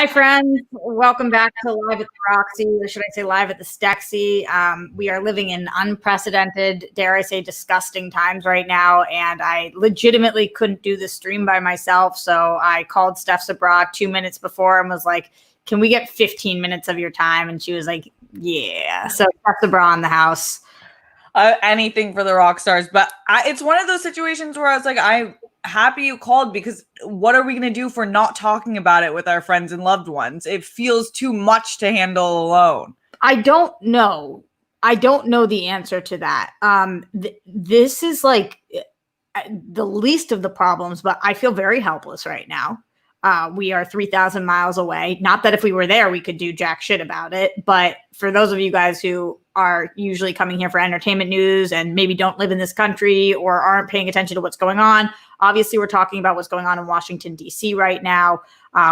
Hi, friends. Welcome back to Live at the Roxy, or should I say Live at the Stexy. We are living in unprecedented, dare I say, disgusting times right now, and I legitimately couldn't do the stream by myself, so I called Steph Sabraw 2 minutes before and was like, can we get 15 minutes of your time? And she was like, yeah. So Steph Sabraw in the house. Anything for the rock stars. But it's one of those situations where I was like, I'm happy you called, because what are we going to do if we're not talking about it with our friends and loved ones? It feels too much to handle alone. I don't know. I don't know the answer to that. This is like the least of the problems, but I feel very helpless right now. We are 3,000 miles away. Not that if we were there, we could do jack shit about it. But for those of you guys who are usually coming here for entertainment news and maybe don't live in this country or aren't paying attention to what's going on, obviously we're talking about what's going on in Washington, D.C. right now,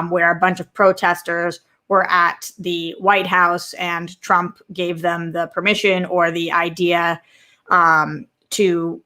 where a bunch of protesters were at the White House and Trump gave them the permission or the idea to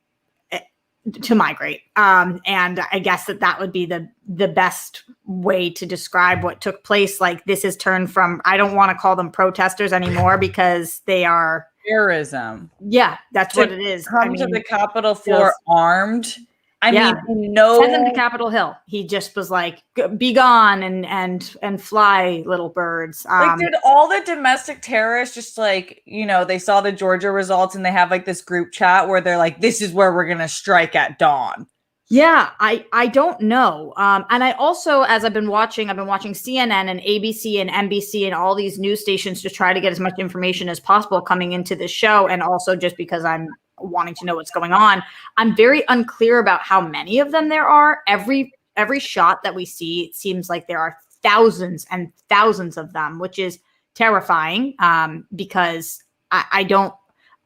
migrate. And I guess that would be the best way to describe what took place. Like, this has turned from, I don't want to call them protesters anymore because they are terrorism. Yeah, that's what it is. Come to the Capitol floor armed. I mean, send them to Capitol Hill. He just was like, be gone and fly, little birds. Like, did all the domestic terrorists just like, they saw the Georgia results and they have like this group chat where they're like, this is where we're going to strike at dawn? Yeah, I don't know. And I also, as I've been watching CNN and ABC and NBC and all these news stations to try to get as much information as possible coming into this show. And also just because I'm wanting to know what's going on. I'm very unclear about how many of them there are. Every shot that we see, it seems like there are thousands and thousands of them, which is terrifying, because I don't,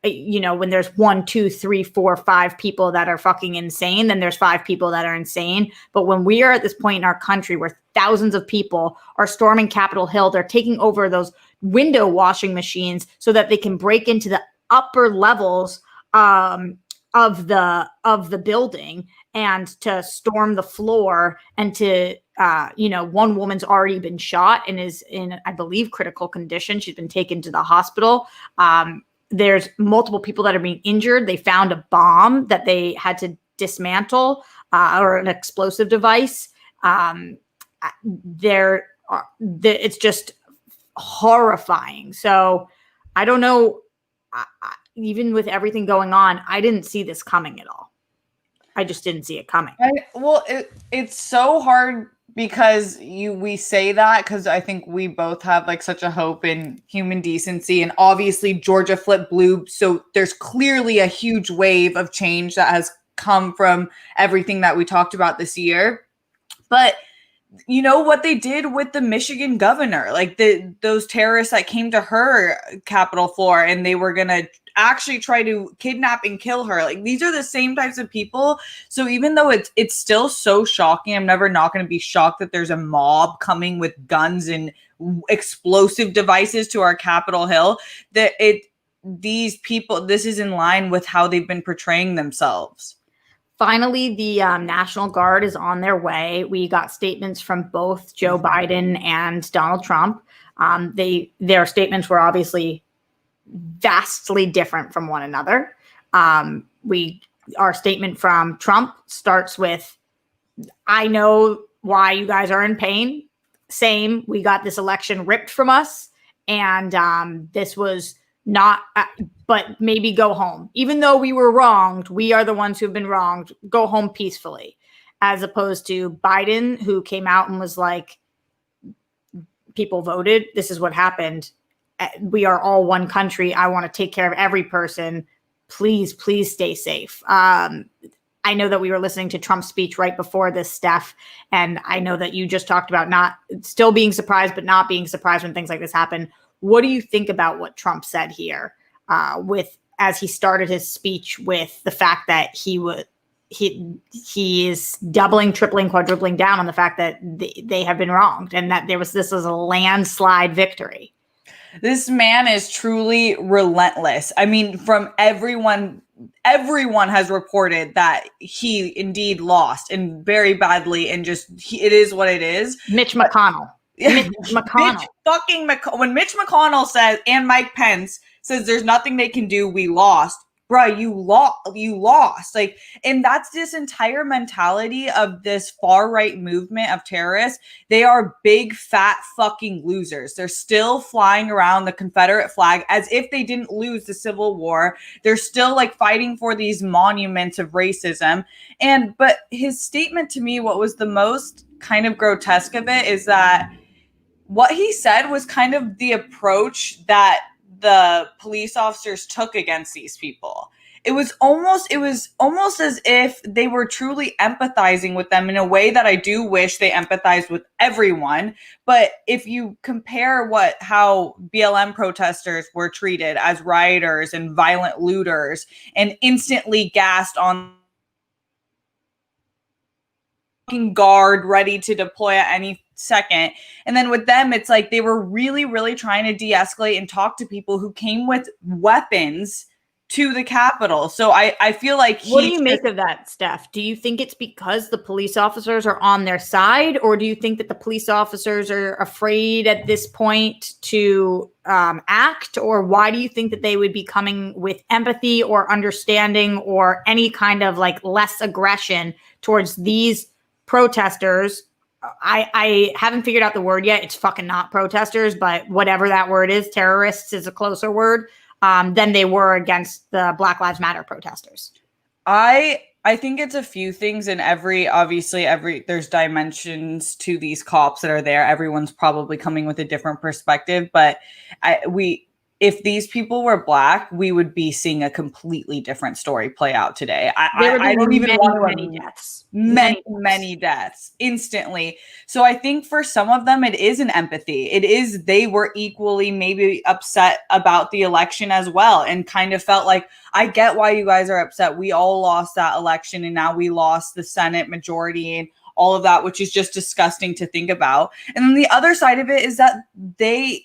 when there's 1, 2, 3, 4, 5 people that are fucking insane, then there's 5 people that are insane. But when we are at this point in our country where thousands of people are storming Capitol Hill, they're taking over those window washing machines so that they can break into the upper levels of the building and to storm the floor and to one woman's already been shot and is in, I believe, critical condition. She's been taken to the hospital. There's multiple people that are being injured. They found a bomb that they had to dismantle, or an explosive device. It's just horrifying. So I don't know. Even with everything going on, I didn't see this coming at all. I just didn't see it coming. It's so hard because we say that because I think we both have like such a hope in human decency, and obviously Georgia flipped blue, so there's clearly a huge wave of change that has come from everything that we talked about this year. But you know what they did with the Michigan governor, like those terrorists that came to her Capitol floor and they were gonna actually try to kidnap and kill her. Like, these are the same types of people. So even though it's still so shocking, I'm never not going to be shocked that there's a mob coming with guns and explosive devices to our Capitol Hill. These people, this is in line with how they've been portraying themselves. Finally, the National Guard is on their way. We got statements from both Joe Biden and Donald Trump. Their statements were obviously vastly different from one another. Our statement from Trump starts with, I know why you guys are in pain. Same, we got this election ripped from us, and this was not, but maybe go home. Even though we were wronged, we are the ones who've been wronged. Go home peacefully. As opposed to Biden, who came out and was like, people voted. This is what happened. We are all one country. I want to take care of every person. Please, please stay safe. I know that we were listening to Trump's speech right before this, Steph, and I know that you just talked about not still being surprised, but not being surprised when things like this happen. What do you think about what Trump said here, as he started his speech with the fact that he is doubling, tripling, quadrupling down on the fact that they have been wronged and that this was a landslide victory? This man is truly relentless. I mean, from everyone has reported that he indeed lost, and very badly, and just it is what it is. Mitch McConnell. Mitch McConnell. When Mitch McConnell says, and Mike Pence says there's nothing they can do, we lost. Bruh, you lost. Like, and that's this entire mentality of this far-right movement of terrorists. They are big, fat fucking losers. They're still flying around the Confederate flag as if they didn't lose the Civil War. They're still like fighting for these monuments of racism. But his statement to me, what was the most kind of grotesque of it is that what he said was kind of the approach that the police officers took against these people. It was almost as if they were truly empathizing with them in a way that I do wish they empathized with everyone. But if you compare how BLM protesters were treated as rioters and violent looters and instantly gassed on guard ready to deploy at any second. And then with them, it's like they were really, really trying to de-escalate and talk to people who came with weapons to the Capitol. So I feel like what do you make of that, Steph? Do you think it's because the police officers are on their side, or do you think that the police officers are afraid at this point to act, or why do you think that they would be coming with empathy or understanding or any kind of like less aggression towards these protesters? I haven't figured out the word yet. It's fucking not protesters, but whatever that word is, terrorists is a closer word. Than they were against the Black Lives Matter protesters. I think it's a few things, and obviously there's dimensions to these cops that are there. Everyone's probably coming with a different perspective, but if these people were Black, we would be seeing a completely different story play out today. I don't even want many deaths. Many deaths instantly. So I think for some of them, it is an empathy. It is, they were equally maybe upset about the election as well and kind of felt like, I get why you guys are upset. We all lost that election and now we lost the Senate majority and all of that, which is just disgusting to think about. And then the other side of it is that they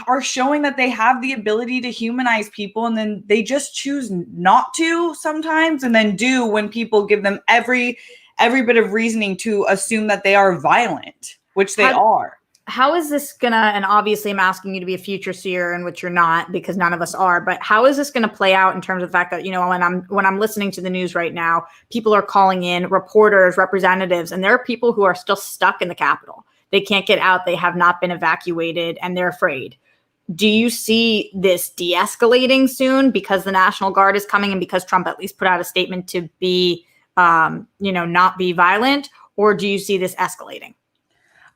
are showing that they have the ability to humanize people, and then they just choose not to sometimes, and then do when people give them every bit of reasoning to assume that they are violent, which they are. How is this gonna, and obviously I'm asking you to be a future seer, in which you're not, because none of us are, but how is this gonna play out in terms of the fact that, you know, when I'm listening to the news right now, people are calling in reporters, representatives, and there are people who are still stuck in the Capitol. They can't get out. They have not been evacuated and they're afraid. Do you see this de-escalating soon because the National Guard is coming and because Trump at least put out a statement to be, not be violent? Or do you see this escalating?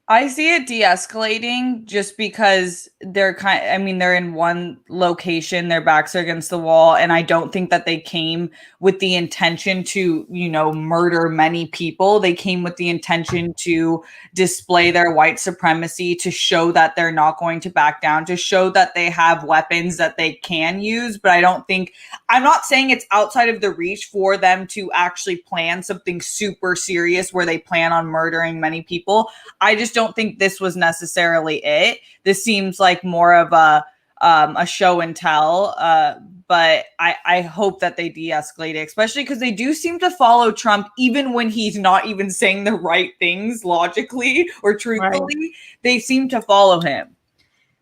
I see it de-escalating just because they're they're in one location, their backs are against the wall, and I don't think that they came with the intention to, murder many people. They came with the intention to display their white supremacy, to show that they're not going to back down, to show that they have weapons that they can use. But I'm not saying it's outside of the reach for them to actually plan something super serious where they plan on murdering many people. I just don't think this was necessarily it. This seems like more of a show and tell, but I hope that they de-escalate it, especially because they do seem to follow Trump even when he's not even saying the right things logically or truthfully. Right. They seem to follow him.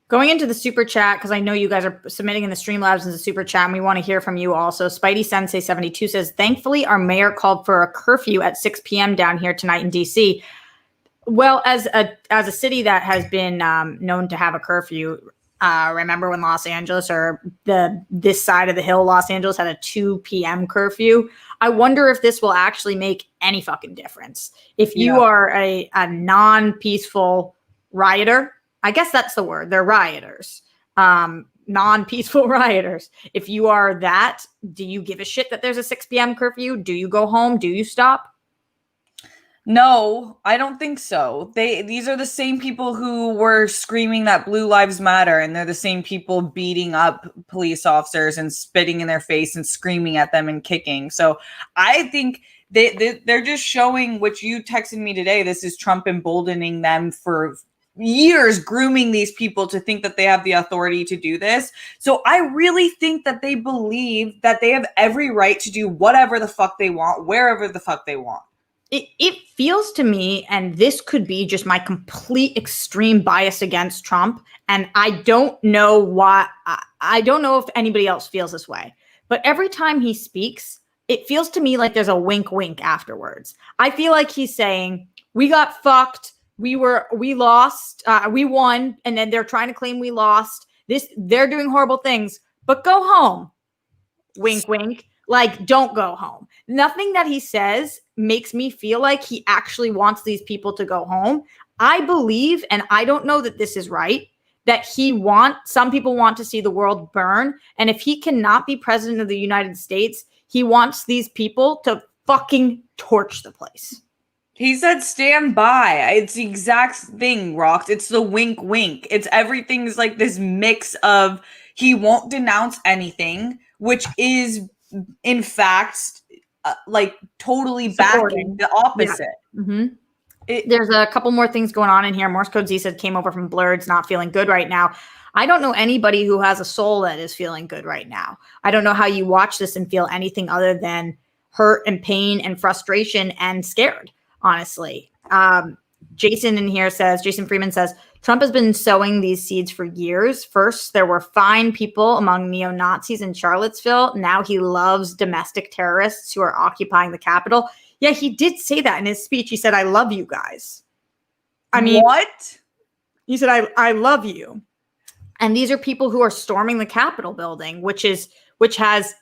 Going into the super chat, because I know you guys are submitting in the Streamlabs in the super chat, and we want to hear from you also. Spidey Sensei 72 says, thankfully, our mayor called for a curfew at 6 p.m. down here tonight in DC. Well, as a city that has been known to have a curfew, remember when Los Angeles, or this side of the hill, Los Angeles, had a 2 p.m. curfew? I wonder if this will actually make any fucking difference. If you are a non-peaceful rioter, I guess that's the word, they're rioters, non-peaceful rioters. If you are that, do you give a shit that there's a 6 p.m. curfew? Do you go home? Do you stop? No, I don't think so. These are the same people who were screaming that Blue Lives Matter, and they're the same people beating up police officers and spitting in their face and screaming at them and kicking. So I think they're just showing, which you texted me today, this is Trump emboldening them for years, grooming these people to think that they have the authority to do this. So I really think that they believe that they have every right to do whatever the fuck they want, wherever the fuck they want. it feels to me, and this could be just my complete extreme bias against Trump, and I don't know why. I don't know if anybody else feels this way, but every time he speaks, it feels to me like there's a wink wink afterwards. I feel like he's saying, we got fucked, we lost, we won, and then they're trying to claim we lost. They're doing horrible things, but go home. Wink wink. Like, don't go home. Nothing that he says makes me feel like he actually wants these people to go home. I believe, and I don't know that this is right, that some people want to see the world burn. And if he cannot be president of the United States, he wants these people to fucking torch the place. He said, stand by. It's the exact thing, Rox. It's the wink wink. It's everything's like this mix of he won't denounce anything, which is in fact like totally backing the opposite. Yeah. Mm-hmm. There's a couple more things going on in here. Morse Code Z said came over from Blurred's not feeling good right now. I don't know anybody who has a soul that is feeling good right now. I don't know how you watch this and feel anything other than hurt and pain and frustration and scared, honestly. Jason Freeman says, Trump has been sowing these seeds for years. First, there were fine people among neo-Nazis in Charlottesville. Now he loves domestic terrorists who are occupying the Capitol. Yeah, he did say that in his speech. He said, I love you guys. I mean, what? He said, I love you. And these are people who are storming the Capitol building, which has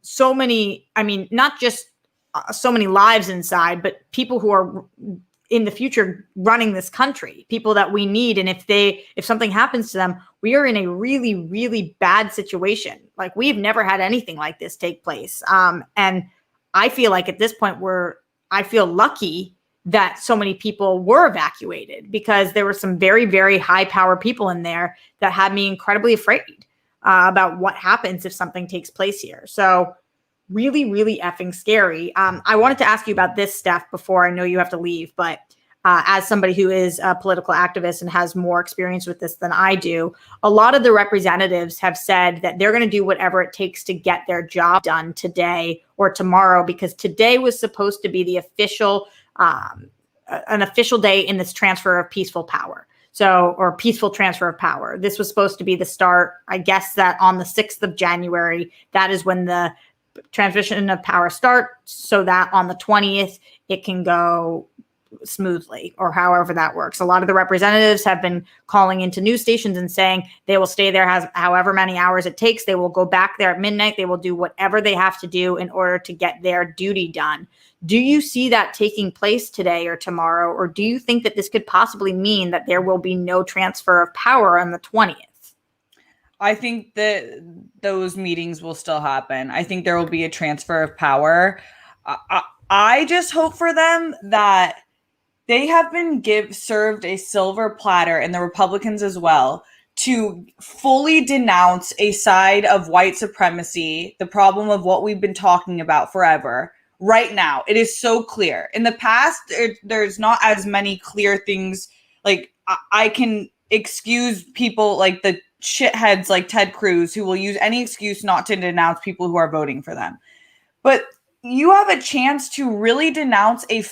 so many, I mean, not just so many lives inside, but people who are in the future running this country, people that we need. And if something happens to them, we are in a really, really bad situation. Like, we've never had anything like this take place. And I feel like at this point I feel lucky that so many people were evacuated, because there were some very, very high power people in there that had me incredibly afraid about what happens if something takes place here. So really, really effing scary. I wanted to ask you about this, Steph, before I know you have to leave, but as somebody who is a political activist and has more experience with this than I do, a lot of the representatives have said that they're going to do whatever it takes to get their job done today or tomorrow, because today was supposed to be the an official day in this transfer of peaceful power. Or peaceful transfer of power. This was supposed to be the start, I guess, that on the 6th of January, that is when the transition of power starts, so that on the 20th, it can go smoothly, or however that works. A lot of the representatives have been calling into news stations and saying they will stay there however many hours it takes. They will go back there at midnight. They will do whatever they have to do in order to get their duty done. Do you see that taking place today or tomorrow? Or do you think that this could possibly mean that there will be no transfer of power on the 20th? I think that those meetings will still happen. I think there will be a transfer of power. I just hope for them that they have been served a silver platter, and the Republicans as well, to fully denounce a side of white supremacy, the problem of what we've been talking about forever. Right now, it is so clear. In the past, there's not as many clear things. Like, I can excuse people like the shitheads like Ted Cruz, who will use any excuse not to denounce people who are voting for them. But you have a chance to really denounce a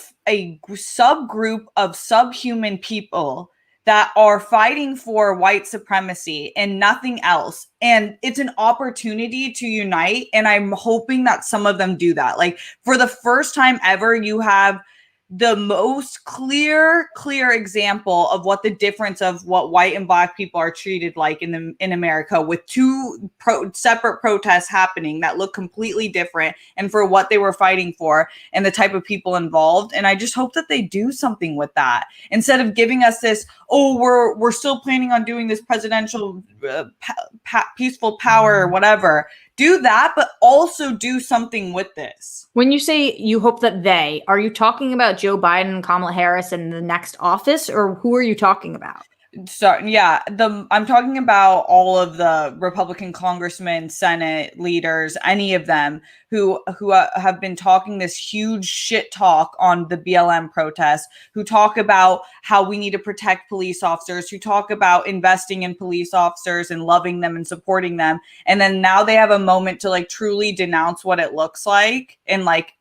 subgroup of subhuman people that are fighting for white supremacy and nothing else. And it's an opportunity to unite. And I'm hoping that some of them do that. Like, for the first time ever, you have the most clear example of what the difference of what white and black people are treated like in America, with two separate protests happening that look completely different, and for what they were fighting for and the type of people involved. And I just hope that they do something with that, instead of giving us this, oh, we're still planning on doing this presidential peaceful power or whatever. Do that, but also do something with this. When you say you hope that are you talking about Joe Biden and Kamala Harris in the next office, or who are you talking about? So yeah, I'm talking about all of the Republican congressmen, Senate leaders, any of them who have been talking this huge shit talk on the BLM protests, who talk about how we need to protect police officers, who talk about investing in police officers and loving them and supporting them, and then now they have a moment to like truly denounce what it looks like and like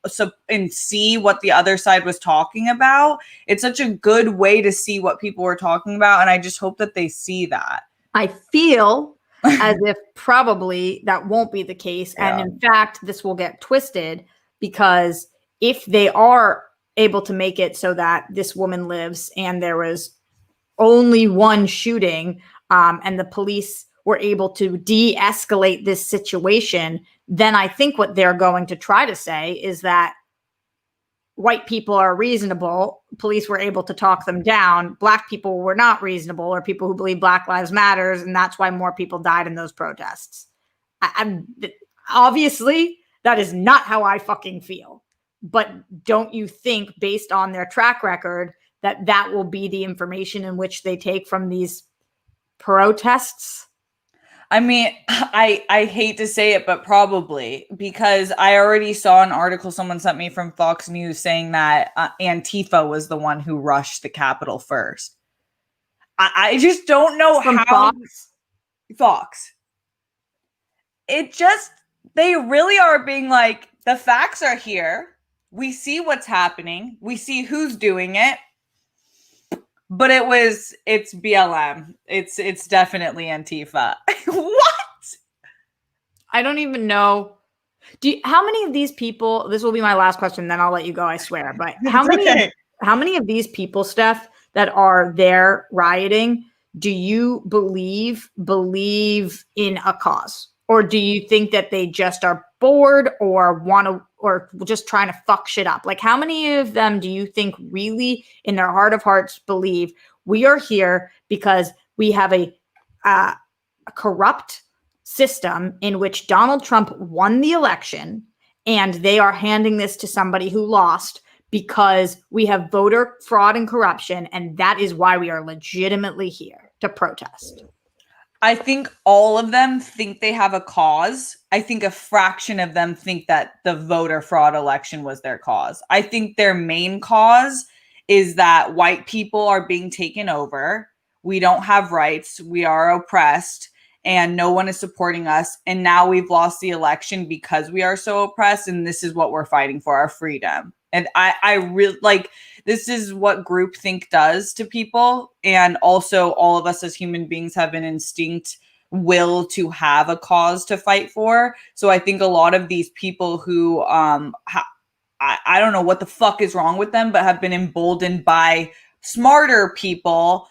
and see what the other side was talking about. It's such a good way to see what people were talking about, and I just hope that they see that. I feel as if probably that won't be the case. Yeah. And in fact, this will get twisted, because if they are able to make it so that this woman lives and there was only one shooting, and the police were able to de-escalate this situation, then I think what they're going to try to say is that white people are reasonable. Police were able to talk them down. Black people were not reasonable, or people who believe Black Lives Matters, and that's why more people died in those protests. I'm obviously, that is not how I fucking feel. But don't you think, based on their track record, that that will be the information in which they take from these protests? I mean, I hate to say it, but probably, because I already saw an article someone sent me from Fox News saying that Antifa was the one who rushed the Capitol first. I just don't know From how. Fox. It just, they really are being like, the facts are here. We see what's happening. We see who's doing it. But it's BLM. It's definitely Antifa. What? I don't even know. How many of these people, this will be my last question, then I'll let you go, I swear. But how many of these people, Steph, that are there rioting, do you believe in a cause? Or do you think that they just are bored or want to, or just trying to fuck shit up? Like, how many of them do you think really in their heart of hearts believe we are here because we have a corrupt system in which Donald Trump won the election, and they are handing this to somebody who lost because we have voter fraud and corruption, and that is why we are legitimately here to protest? I think all of them think they have a cause. I think a fraction of them think that the voter fraud election was their cause. I think their main cause is that white people are being taken over. We don't have rights. We are oppressed, and no one is supporting us. And now we've lost the election because we are so oppressed. And this is what we're fighting for, our freedom. And I really like, this is what groupthink does to people. And also all of us as human beings have an instinct will to have a cause to fight for. So I think a lot of these people who, I don't know what the fuck is wrong with them, but have been emboldened by smarter people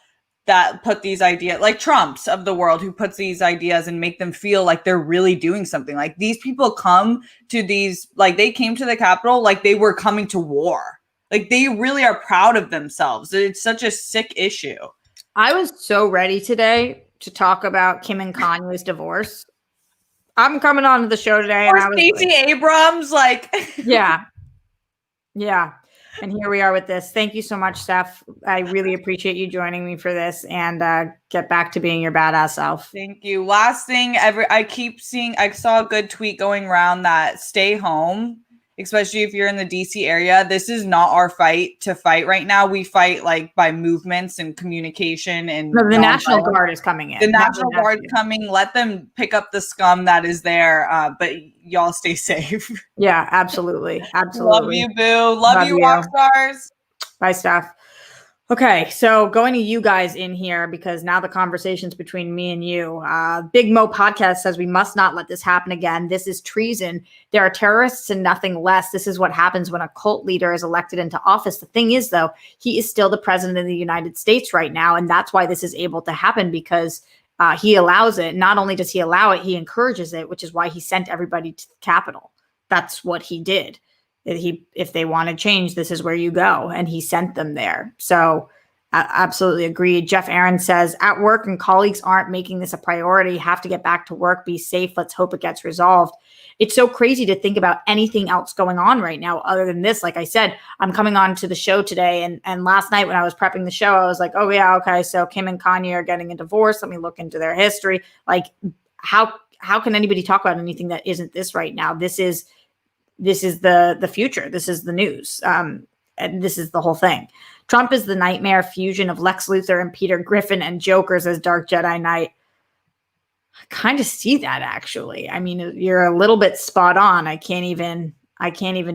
that put these ideas, like Trumps of the world, who puts these ideas and make them feel like they're really doing something. Like, these people come to these, like, they came to the Capitol like they were coming to war. Like, they really are proud of themselves. It's such a sick issue. I was so ready today to talk about Kim and Kanye's divorce. I'm coming on to the show today. Or and I was Stacey Abrams, like. Yeah. And here we are with this. Thank you so much, Steph. I really appreciate you joining me for this, and get back to being your badass self. Thank you. Last thing, I saw a good tweet going around that stay home, especially if you're in the DC area. This is not our fight to fight right now. We fight like by movements and communication, and no, the National Guard is coming in. The National Guard is coming. Let them pick up the scum that is there. But y'all stay safe. Yeah, absolutely. Love you, boo. Love you, rock stars. Bye, Steph. Okay, so going to you guys in here, because now the conversation's between me and you. Big Mo Podcast says we must not let this happen again. This is treason. There are terrorists and nothing less. This is what happens when a cult leader is elected into office. The thing is, though, he is still the president of the United States right now, and that's why this is able to happen, because he allows it. Not only does he allow it, he encourages it, which is why he sent everybody to the Capitol. That's what he did. If they want to change, this is where you go. And he sent them there. So Absolutely agreed. Jeff Aaron says, at work and colleagues aren't making this a priority. Have to get back to work. Be safe. Let's hope it gets resolved. It's so crazy to think about anything else going on right now other than this. Like I said, I'm coming on to the show today. And last night when I was prepping the show, I was like, oh, yeah, okay. So Kim and Kanye are getting a divorce. Let me look into their history. Like, how can anybody talk about anything that isn't this right now? This is the future. This is the news. And this is the whole thing. Trump is the nightmare fusion of Lex Luthor and Peter Griffin and Jokers as Dark Jedi Knight. I kind of see that, actually. I mean, you're a little bit spot on. I can't even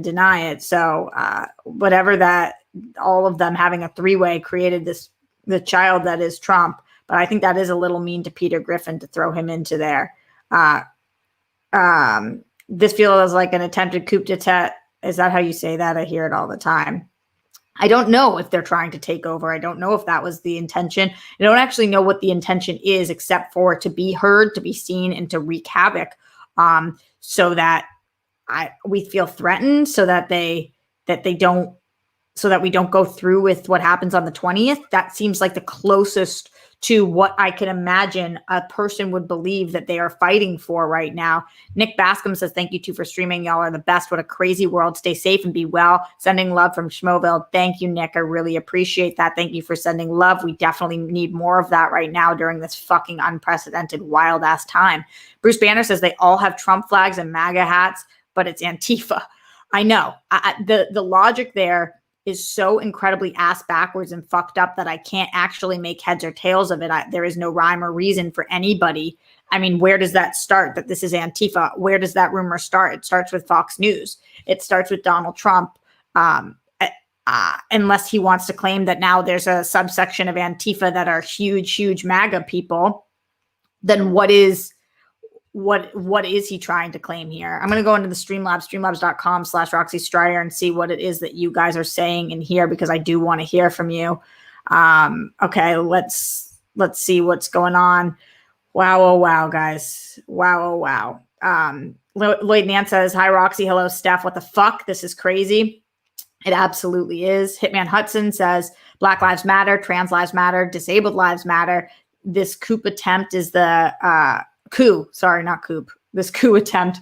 deny it. So whatever that, all of them having a three-way created the child that is Trump. But I think that is a little mean to Peter Griffin to throw him into there. This feels like an attempted coup d'etat. Is that how you say that? I hear it all the time. I don't know if they're trying to take over. I don't know if that was the intention. I don't actually know what the intention is, except for to be heard, to be seen, and to wreak havoc, so that we feel threatened, so that we don't go through with what happens on the 20th. That seems like the closest to what I can imagine a person would believe that they are fighting for right now. Nick Bascom says, thank you two for streaming. Y'all are the best. What a crazy world. Stay safe and be well. Sending love from Schmoville. Thank you, Nick. I really appreciate that. Thank you for sending love. We definitely need more of that right now during this fucking unprecedented wild ass time. Bruce Banner says they all have Trump flags and MAGA hats, but it's Antifa. I know. The logic there is so incredibly ass backwards and fucked up that I can't actually make heads or tails of it. There is no rhyme or reason for anybody. I mean, where does that start, that this is Antifa? Where does that rumor start? It starts with Fox News. It starts with Donald Trump. Unless he wants to claim that now there's a subsection of Antifa that are huge MAGA people, then what is he trying to claim here? I'm going to go into the streamlabs.com/Roxy Stryer and see what it is that you guys are saying in here, because I do want to hear from you. Okay, let's see what's going on. Wow, oh wow, guys. Wow, oh wow. Lloyd Nance says, hi, Roxy. Hello, Steph. What the fuck? This is crazy. It absolutely is. Hitman Hudson says, Black Lives Matter, Trans Lives Matter, Disabled Lives Matter. This coup attempt is the This coup attempt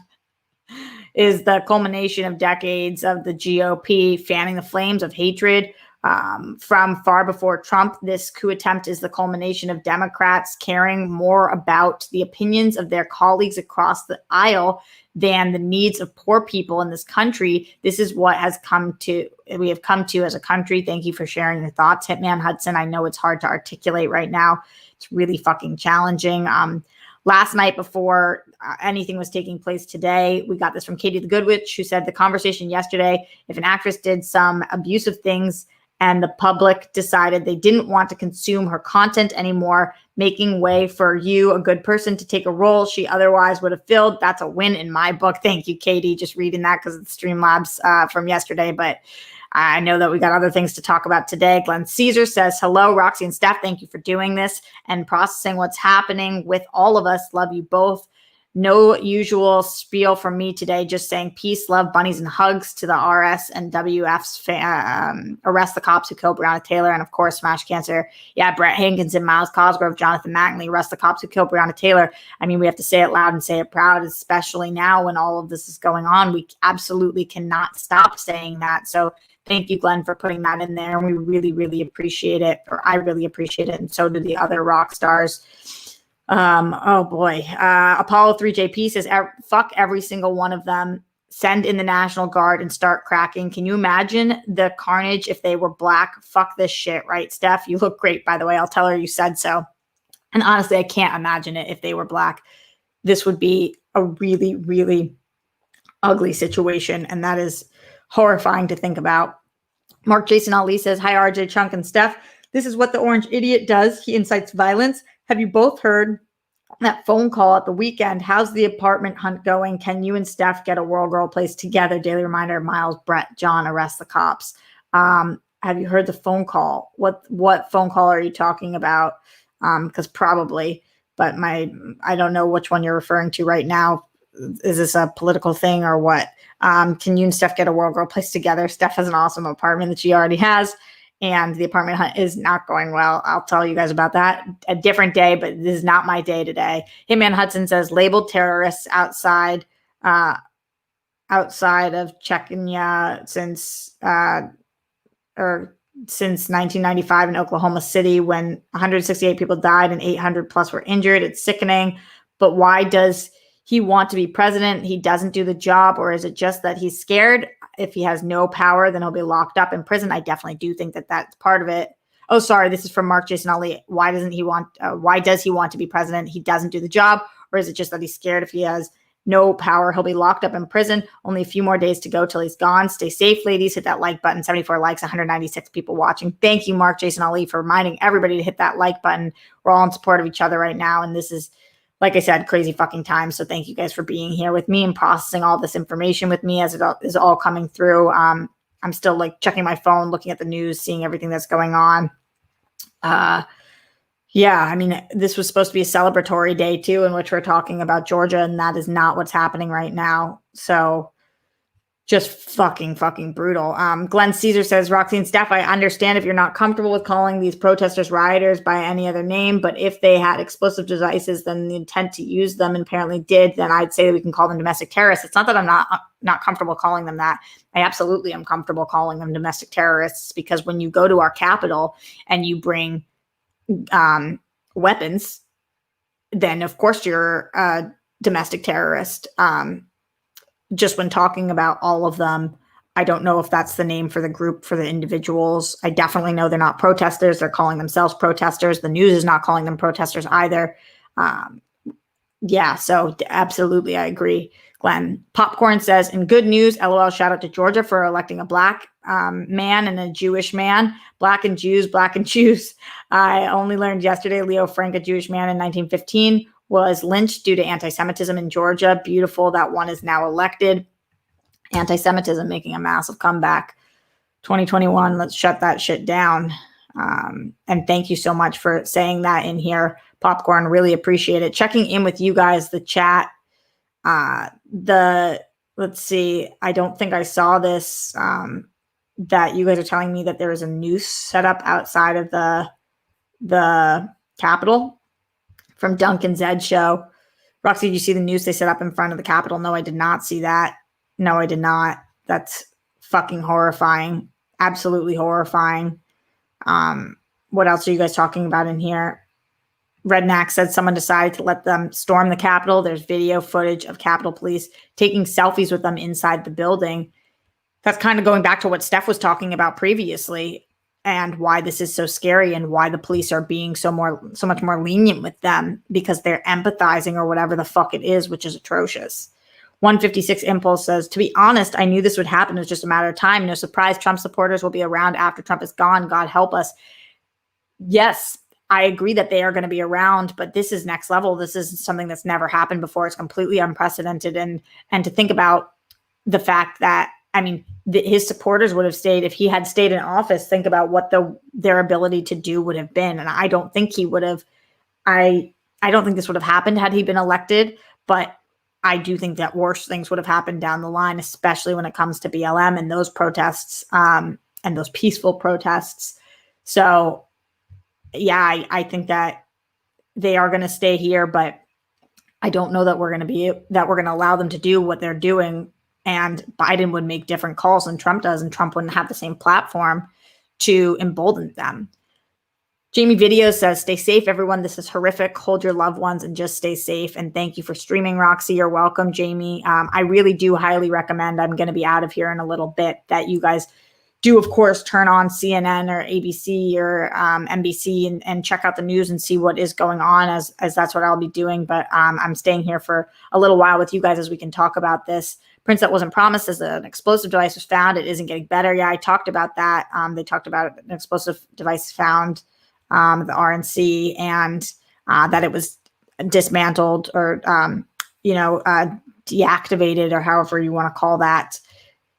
is the culmination of decades of the GOP fanning the flames of hatred from far before Trump. This coup attempt is the culmination of Democrats caring more about the opinions of their colleagues across the aisle than the needs of poor people in this country. This is what we have come to as a country. Thank you for sharing your thoughts, Hitman Hudson. I know it's hard to articulate right now. It's really fucking challenging. Last night, before anything was taking place today, we got this from Katie the Good Witch, who said the conversation yesterday, if an actress did some abusive things and the public decided they didn't want to consume her content anymore, making way for you, a good person, to take a role she otherwise would have filled, that's a win in my book. Thank you, Katie. Just reading that because it's Streamlabs from yesterday, but I know that we got other things to talk about today. Glenn Caesar says, hello, Roxy and Steph. Thank you for doing this and processing what's happening with all of us. Love you both. No usual spiel from me today, just saying peace, love, bunnies, and hugs to the RS and WF's Arrest the Cops Who Killed Breonna Taylor, and of course, Smash Cancer. Yeah, Brett Hankinson, Miles Cosgrove, Jonathan Mattingly, Arrest the Cops Who Killed Breonna Taylor. I mean, we have to say it loud and say it proud, especially now when all of this is going on. We absolutely cannot stop saying that. So thank you, Glenn, for putting that in there. And we really, really appreciate it, or I really appreciate it, and so do the other rock stars. Oh boy. Apollo 3JP says, fuck every single one of them. Send in the National Guard and start cracking. Can you imagine the carnage if they were black? Fuck this shit, right, Steph? You look great, by the way. I'll tell her you said so. And honestly, I can't imagine it if they were black. This would be a really, really ugly situation. And that is horrifying to think about. Mark Jason Ali says, hi, RJ, Chunk, and Steph. This is what the orange idiot does. He incites violence. Have you both heard that phone call at the weekend? How's the apartment hunt going? Can you and Steph get a World Girl place together? Daily reminder, Miles, Brett, John, arrest the cops. Have you heard the phone call? What phone call are you talking about? Because probably, but I don't know which one you're referring to right now. Is this a political thing or what? Can you and Steph get a World Girl place together? Steph has an awesome apartment that she already has. and the apartment hunt is not going well. I'll tell you guys about that a different day, but this is not my day today. Hitman Hudson says labeled terrorists outside of Chechnya since 1995 in Oklahoma City, when 168 people died and 800 plus were injured. It's sickening. But why does he want to be president? He doesn't do the job, or is it just that he's scared? If he has no power, then he'll be locked up in prison. I definitely do think that that's part of it. Oh, sorry, this is from Mark Jason Ali. Why does he want to be president? He doesn't do the job, or is it just that he's scared? If he has no power, he'll be locked up in prison. Only a few more days to go till he's gone. Stay safe, ladies. Hit that like button. 74 likes, 196 people watching. Thank you, Mark Jason Ali, for reminding everybody to hit that like button. We're all in support of each other right now, and this is, like I said, crazy fucking time. So thank you guys for being here with me and processing all this information with me as it is all coming through. I'm still like checking my phone, looking at the news, seeing everything that's going on. Yeah, I mean, this was supposed to be a celebratory day too, in which we're talking about Georgia, and that is not what's happening right now. So just fucking brutal. Glenn Caesar says, Roxy and Steph, I understand if you're not comfortable with calling these protesters rioters by any other name, but if they had explosive devices, then the intent to use them apparently did, then I'd say that we can call them domestic terrorists. It's not that I'm not comfortable calling them that. I absolutely am comfortable calling them domestic terrorists, because when you go to our Capitol and you bring weapons, then of course you're a domestic terrorist. Just when talking about all of them, I don't know if that's the name for the group, for the individuals. I definitely know they're not protesters. They're calling themselves protesters. The news is not calling them protesters either. Yeah, so absolutely, I agree. Glenn Popcorn says, in good news, LOL, shout out to Georgia for electing a black man and a Jewish man. Black and Jews. I only learned yesterday Leo Frank, a Jewish man in 1915, was lynched due to anti-Semitism in Georgia. Beautiful. That one is now elected. Anti-Semitism making a massive comeback. 2021, let's shut that shit down. And thank you so much for saying that in here, Popcorn. Really appreciate it. Checking in with you guys, the chat. Let's see. I don't think I saw this, that you guys are telling me that there is a noose set up outside of the Capitol. From Duncan Zed show. Roxy, did you see the noose they set up in front of the Capitol? No, I did not see that. No, I did not. That's fucking horrifying. Absolutely horrifying. What else are you guys talking about in here? Redknack said someone decided to let them storm the Capitol. There's video footage of Capitol Police taking selfies with them inside the building. That's kind of going back to what Steph was talking about previously, and why this is so scary, and why the police are being so much more lenient with them, because they're empathizing or whatever the fuck it is, which is atrocious. 156 Impulse says, to be honest, I knew this would happen. It was just a matter of time. No surprise, Trump supporters will be around after Trump is gone. God help us. Yes, I agree that they are going to be around, but this is next level. This is something that's never happened before. It's completely unprecedented. And to think about the fact that, I mean, his supporters would have stayed. If he had stayed in office, think about what their ability to do would have been. And I don't think he would have, I don't think this would have happened had he been elected, but I do think that worse things would have happened down the line, especially when it comes to BLM and those protests, and those peaceful protests. So yeah, I think that they are going to stay here, but I don't know that we're going to allow them to do what they're doing. And Biden would make different calls than Trump does, and Trump wouldn't have the same platform to embolden them. Jamie Video says, stay safe, everyone. This is horrific. Hold your loved ones and just stay safe. And thank you for streaming, Roxy. You're welcome, Jamie. I really do highly recommend, I'm going to be out of here in a little bit, that you guys do, of course, turn on CNN or ABC or NBC and check out the news and see what is going on, as that's what I'll be doing. But I'm staying here for a little while with you guys as we can talk about this. Prince that wasn't promised as an explosive device was found. It isn't getting better. Yeah, I talked about that. They talked about an explosive device found, the RNC, and that it was dismantled or, deactivated, or however you want to call that.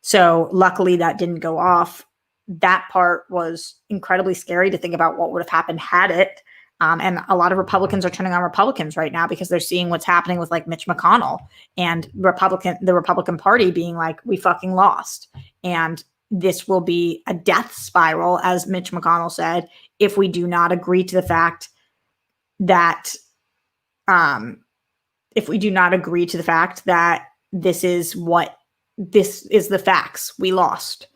So luckily that didn't go off. That part was incredibly scary to think about what would have happened had it. And a lot of Republicans are turning on Republicans right now because they're seeing what's happening with like Mitch McConnell and the Republican Party being like, we fucking lost. And this will be a death spiral, as Mitch McConnell said, if we do not agree to the fact that this is the facts. We lost.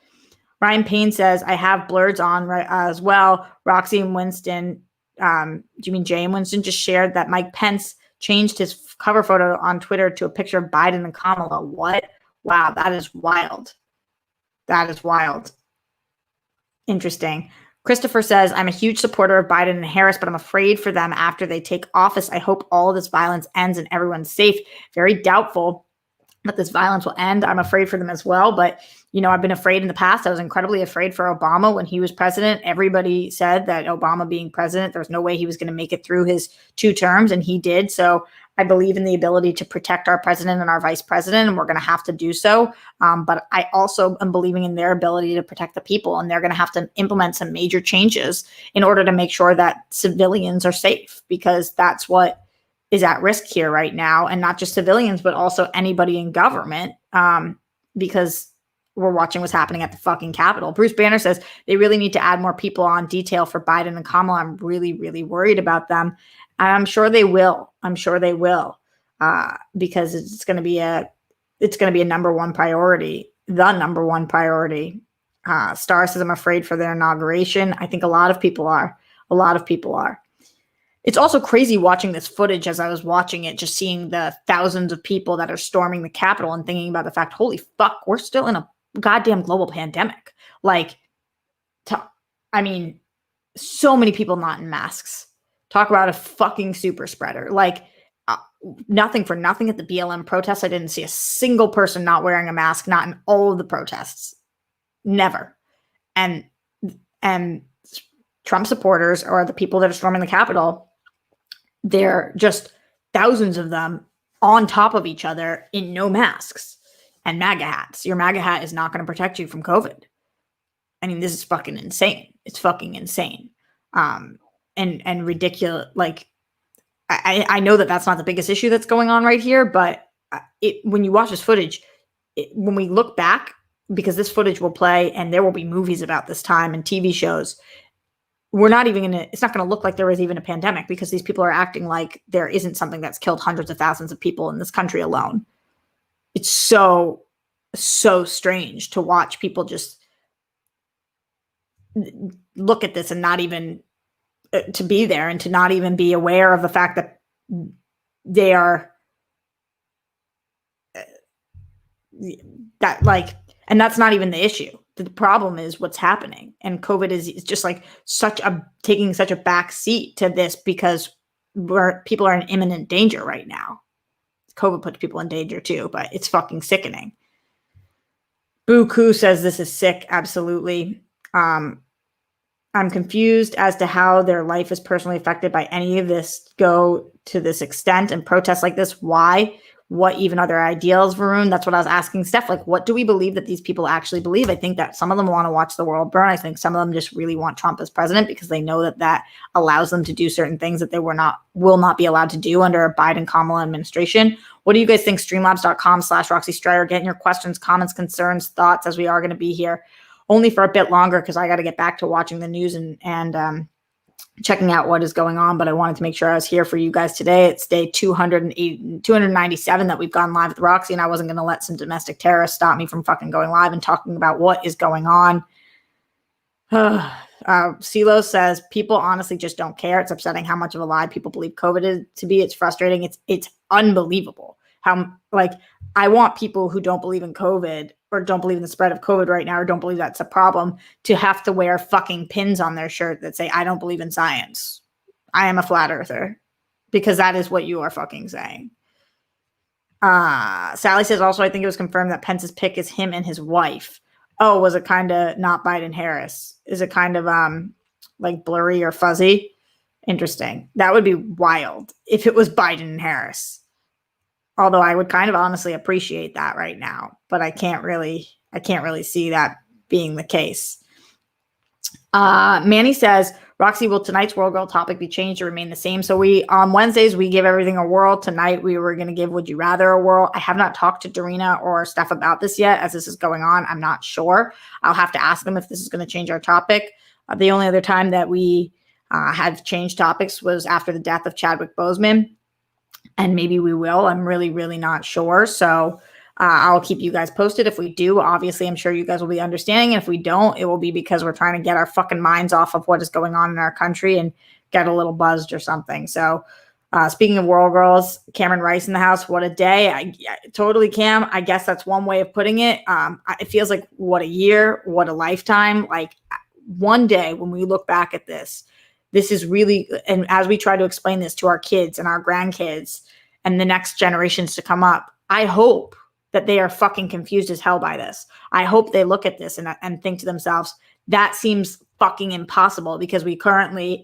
Ryan Payne says, I have blurs on as well. Roxy and Winston, do you mean Jay and Winston, just shared that Mike Pence changed his cover photo on Twitter to a picture of Biden and Kamala. What? Wow, that is wild. That is wild. Interesting. Christopher says, I'm a huge supporter of Biden and Harris, but I'm afraid for them after they take office. I hope all this violence ends and everyone's safe. Very doubtful that this violence will end. I'm afraid for them as well. But, I've been afraid in the past. I was incredibly afraid for Obama when he was president. Everybody said that Obama being president, there was no way he was going to make it through his 2 terms, and he did. So I believe in the ability to protect our president and our vice president, and we're going to have to do so. But I also am believing in their ability to protect the people, and they're going to have to implement some major changes in order to make sure that civilians are safe, because that's what is at risk here right now. And not just civilians, but also anybody in government, because we're watching what's happening at the fucking Capitol. Bruce Banner says they really need to add more people on detail for Biden and Kamala. I'm really, really worried about them. And I'm sure they will. Because it's going to be a number one priority, the number one priority. Star says, I'm afraid for their inauguration. I think a lot of people are. It's also crazy watching this footage as I was watching it, just seeing the thousands of people that are storming the Capitol and thinking about the fact, holy fuck, we're still in a goddamn global pandemic. So many people not in masks. Talk about a fucking super spreader. Nothing for nothing at the BLM protests. I didn't see a single person not wearing a mask, not in all of the protests. Never. And Trump supporters, or the people that are storming the Capitol, they're just thousands of them on top of each other in no masks and MAGA hats. Your MAGA hat is not going to protect you from COVID. I mean, this is fucking insane. It's fucking insane. And ridiculous. I know that that's not the biggest issue that's going on right here, but when you watch this footage, when we look back, because this footage will play and there will be movies about this time and TV shows, it's not going to look like there was even a pandemic, because these people are acting like there isn't something that's killed hundreds of thousands of people in this country alone. It's so strange to watch people just look at this and not even to be there, and to not even be aware of the fact that they are and that's not even the issue. The problem is what's happening, and COVID is just taking such a back seat to this, because people are in imminent danger right now. COVID puts people in danger too, but it's fucking sickening. Boo Koo says this is sick. Absolutely. I'm confused as to how their life is personally affected by any of this go to this extent, and protests like this. Why? What even other ideals, Varun? That's what I was asking Steph. What do we believe that these people actually believe? I think that some of them want to watch the world burn. I think some of them just really want Trump as president, because they know that allows them to do certain things that they will not be allowed to do under a Biden-Kamala administration. What do you guys think? Streamlabs.com/Roxy Striar. Get in your questions, comments, concerns, thoughts, as we are going to be here only for a bit longer, because I got to get back to watching the news and checking out what is going on. But I wanted to make sure I was here for you guys today. It's day 297 that we've gone live with Roxy, and I wasn't going to let some domestic terrorists stop me from fucking going live and talking about what is going on. CeeLo says, people honestly just don't care. It's upsetting how much of a lie people believe COVID is to be. It's frustrating. It's unbelievable how, I want people who don't believe in COVID, or don't believe in the spread of COVID right now, or don't believe that's a problem, to have to wear fucking pins on their shirt that say, I don't believe in science. I am a flat earther, because that is what you are fucking saying. Sally says, also, I think it was confirmed that Pence's pick is him and his wife. Oh, was it kind of not Biden Harris? Is it kind of blurry or fuzzy? Interesting. That would be wild if it was Biden and Harris. Although I would kind of honestly appreciate that right now, but I can't really see that being the case. Manny says, Roxy, will tonight's World Girl topic be changed or remain the same? So on Wednesdays, we give everything a whirl. Tonight, we were going to give Would You Rather a whirl. I have not talked to Dorina or Steph about this yet as this is going on. I'm not sure. I'll have to ask them if this is going to change our topic. The only other time that we had changed topics was after the death of Chadwick Boseman. And maybe we will. I'm really, really not sure. So I'll keep you guys posted if we do. Obviously, I'm sure you guys will be understanding. And if we don't, it will be because we're trying to get our fucking minds off of what is going on in our country and get a little buzzed or something. So speaking of World Girls, Cameron Rice in the house. What a day. Totally, Cam. I guess that's one way of putting it. It feels like what a year, what a lifetime. Like one day when we look back at this is really, and as we try to explain this to our kids and our grandkids and the next generations to come up, I hope that they are fucking confused as hell by this. I hope they look at this and think to themselves, that seems fucking impossible, because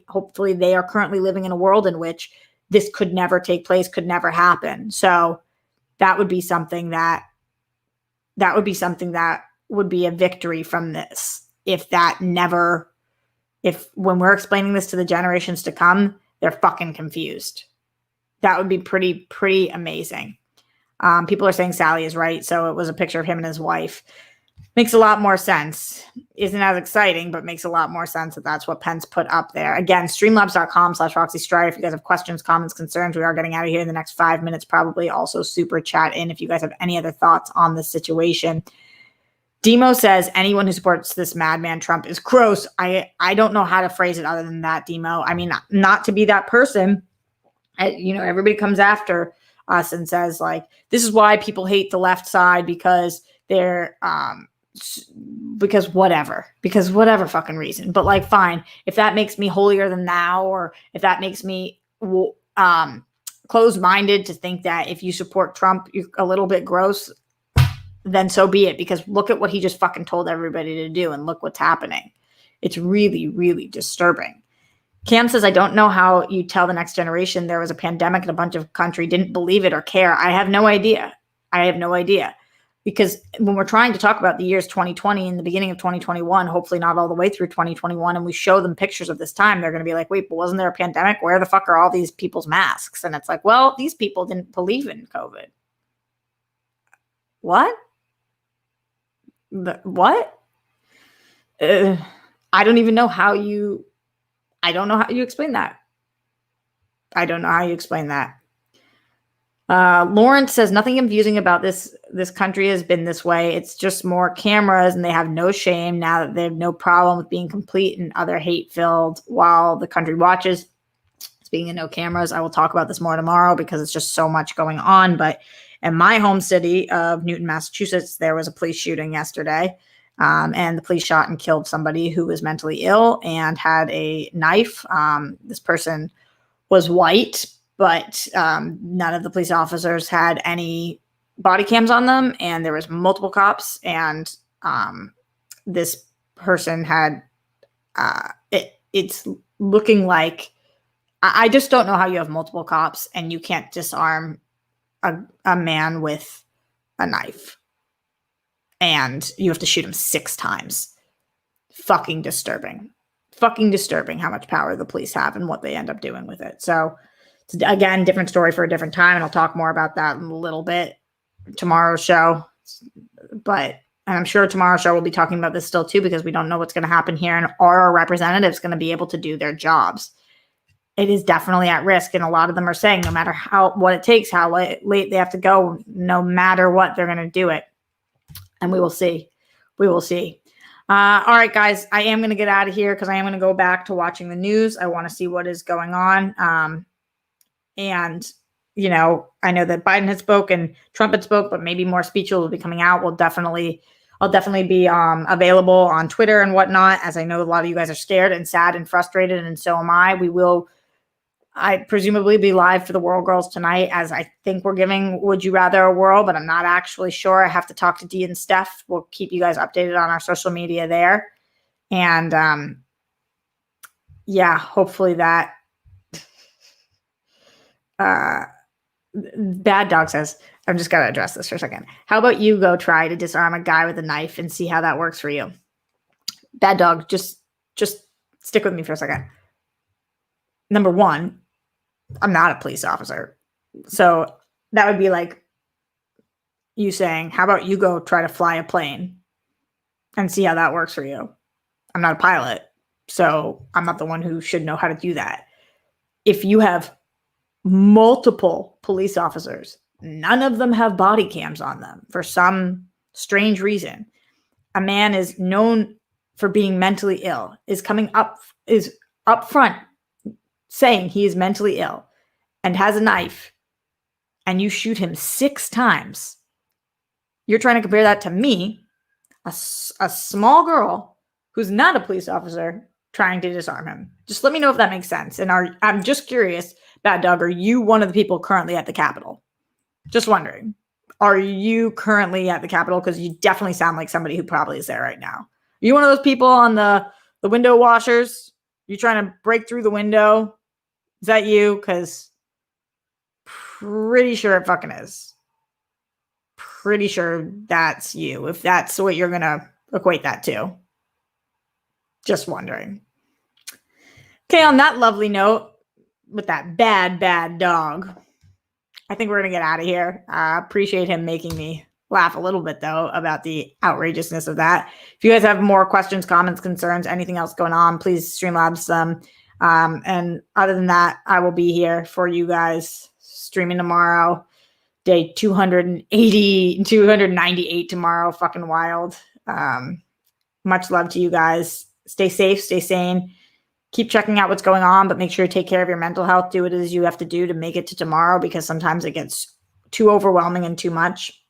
hopefully they are currently living in a world in which this could never take place, could never happen. So that would be something that would be a victory from this. If when we're explaining this to the generations to come, they're fucking confused. That would be pretty amazing. People are saying Sally is right. So it was a picture of him and his wife. Makes a lot more sense. Isn't as exciting, but makes a lot more sense that that's what Pence put up there. Again, streamlabs.com/RoxyStride. If you guys have questions, comments, concerns, we are getting out of here in the next 5 minutes, probably. Also super chat in if you guys have any other thoughts on this situation. Demo says anyone who supports this madman Trump is gross. I don't know how to phrase it other than that, Demo. I mean, not to be that person. Everybody comes after us and says, like, this is why people hate the left side, because they're because whatever fucking reason. But like, fine, if that makes me holier than thou, or if that makes me closed-minded to think that if you support Trump you're a little bit gross, then so be it, because look at what he just fucking told everybody to do and look what's happening. It's really, really disturbing. Cam says, I don't know how you tell the next generation there was a pandemic and a bunch of country didn't believe it or care. I have no idea. Because when we're trying to talk about the years 2020 and the beginning of 2021, hopefully not all the way through 2021, and we show them pictures of this time, they're going to be like, wait, but wasn't there a pandemic? Where the fuck are all these people's masks? And it's like, well, these people didn't believe in COVID. What? What? I don't even know how you explain that. Lawrence says nothing confusing about this country has been this way. It's just more cameras and they have no shame now that they have no problem with being complete and other hate filled while the country watches. Speaking of no cameras, I will talk about this more tomorrow because it's just so much going on. But in my home city of Newton, Massachusetts, there was a police shooting yesterday. And the police shot and killed somebody who was mentally ill and had a knife. This person was white, but none of the police officers had any body cams on them. And there was multiple cops. And this person had, it's looking like, I just don't know how you have multiple cops and you can't disarm a man with a knife. And you have to shoot him 6 times. Fucking disturbing how much power the police have and what they end up doing with it. So, again, different story for a different time. And I'll talk more about that in a little bit tomorrow's show. But I'm sure tomorrow's show we'll be talking about this still too, because we don't know what's going to happen here. And are our representatives going to be able to do their jobs? It is definitely at risk. And a lot of them are saying no matter what it takes, how late they have to go, no matter what, they're going to do it. And we will see. All right, guys, I am going to get out of here because I am going to go back to watching the news. I want to see what is going on. And, I know that Biden had spoken, Trump had spoke, but maybe more speeches will be coming out. I'll definitely be available on Twitter and whatnot, as I know a lot of you guys are scared and sad and frustrated, and so am I. I presumably be live for the World Girls tonight, as I think we're giving Would You Rather a whirl, but I'm not actually sure. I have to talk to Dee and Steph. We'll keep you guys updated on our social media there. And hopefully that Bad Dog says, I'm just got to address this for a second. How about you go try to disarm a guy with a knife and see how that works for you? Bad Dog, just stick with me for a second. number one, I'm not a police officer. So that would be like you saying, how about you go try to fly a plane and see how that works for you? I'm not a pilot, so I'm not the one who should know how to do that. If you have multiple police officers, none of them have body cams on them for some strange reason. A man is known for being mentally ill, is up front saying he is mentally ill and has a knife, and you shoot him 6 times. You're trying to compare that to me, a small girl who's not a police officer, trying to disarm him. Just let me know if that makes sense. And I'm just curious, Bad Dog, are you one of the people currently at the Capitol? Just wondering. Are you currently at the Capitol? Because you definitely sound like somebody who probably is there right now. Are you one of those people on the window washers? You trying to break through the window? Is that you? Because pretty sure it fucking is. Pretty sure that's you, if that's what you're going to equate that to. Just wondering. Okay, on that lovely note, with that bad dog, I think we're going to get out of here. I appreciate him making me laugh a little bit, though, about the outrageousness of that. If you guys have more questions, comments, concerns, anything else going on, please Streamlabs them. And other than that, I will be here for you guys streaming tomorrow. Day 298 tomorrow. Fucking wild. Much love to you guys. Stay safe, stay sane. Keep checking out what's going on, but make sure you take care of your mental health. Do what it is you have to do to make it to tomorrow, because sometimes it gets too overwhelming and too much.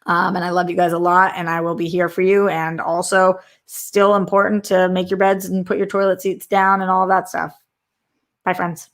And I love you guys a lot, and I will be here for you. And also, still important to make your beds and put your toilet seats down and all that stuff. Bye, friends.